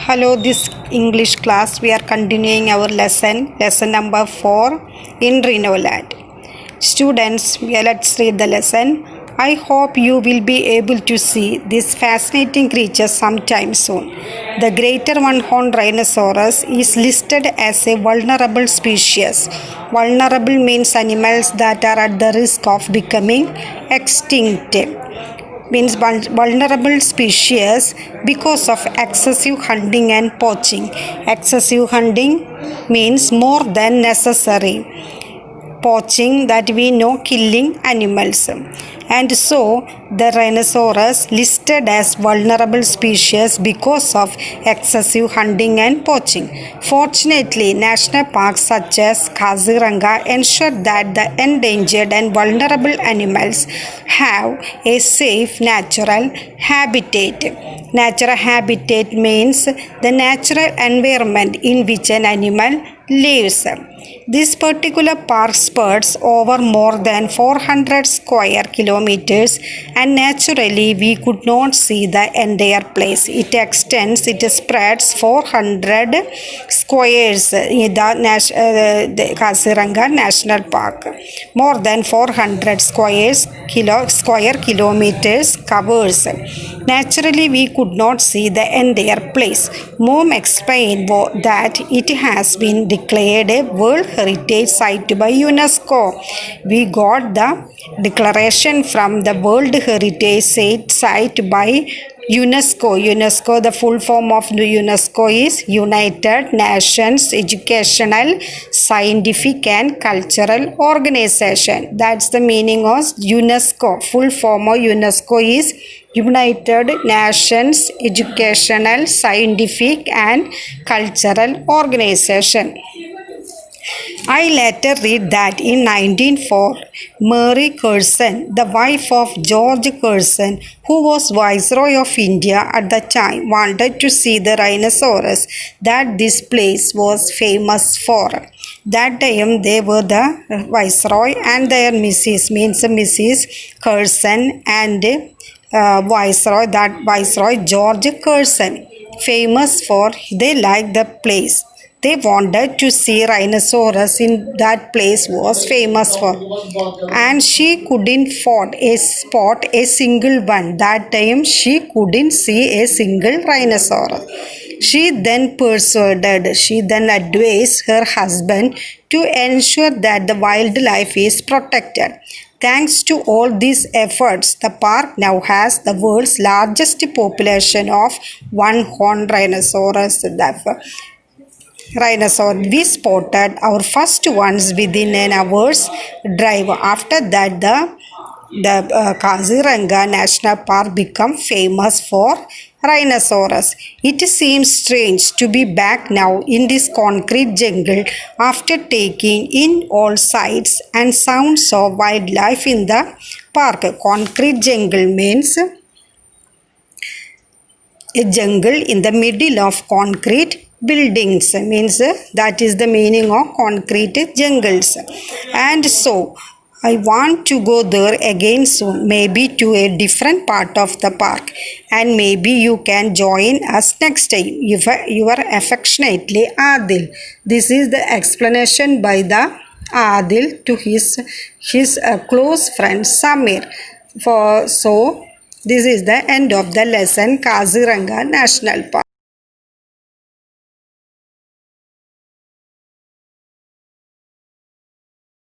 Hello, this English class we are continuing our lesson number 4 in Renoland. Students, let's read the lesson. I hope you will be able to see this fascinating creature sometime soon. The greater one-horned rhinoceros is listed as a vulnerable species. Vulnerable means animals that are at the risk of becoming extinct. Means vulnerable species because of excessive hunting and poaching. Excessive hunting means more than necessary. Poaching, that we know, killing animals. And so the rhinoceros listed as vulnerable species because of excessive hunting and poaching. Fortunately, national parks such as Kaziranga ensure that the endangered and vulnerable animals have a safe natural habitat. Natural habitat means the natural environment in which an animal lives. This particular park spans over more than 400 square kilometers, and naturally we could not see the entire place. It spreads 400 squares in the Kaziranga National Park. More than 400 square kilometers covers. Naturally we could not see the entire place. Mom explained that it has been declared a World Heritage Site by UNESCO. We got the declaration from the World Heritage Site by UNESCO. UNESCO, the full form of UNESCO is United Nations Educational, Scientific and Cultural Organization. That's the meaning of UNESCO. Full form of UNESCO is United Nations Educational, Scientific and Cultural Organization. I later read that in 1904, Mary Curzon, the wife of George Curzon, who was Viceroy of India at the time, wanted to see the rhinoceros that this place was famous for. That time they were the Viceroy and their Mrs. Curzon and Viceroy George Curzon, famous for they liked the place. They wanted to see rhinoceros in that place was famous for, and she couldn't spot a single one. That time she couldn't see a single rhinoceros. She then advised her husband to ensure that the wildlife is protected. Thanks to all these efforts, the park now has the world's largest population of one-horned rhinoceros. We spotted our first ones within an hour's drive. After that, the Kaziranga National Park became famous for rhinoceros. It seems strange to be back now in this concrete jungle after taking in all sights and sounds of wildlife in the park. Concrete jungle means a jungle in the middle of concrete buildings, means that is the meaning of concrete jungles. And so I want to go there again soon, maybe to a different part of the park, and maybe you can join us next time. You are affectionately Adil. This is the explanation by the Adil to his close friend Samir. So this is the end of the lesson, Kaziranga National Park.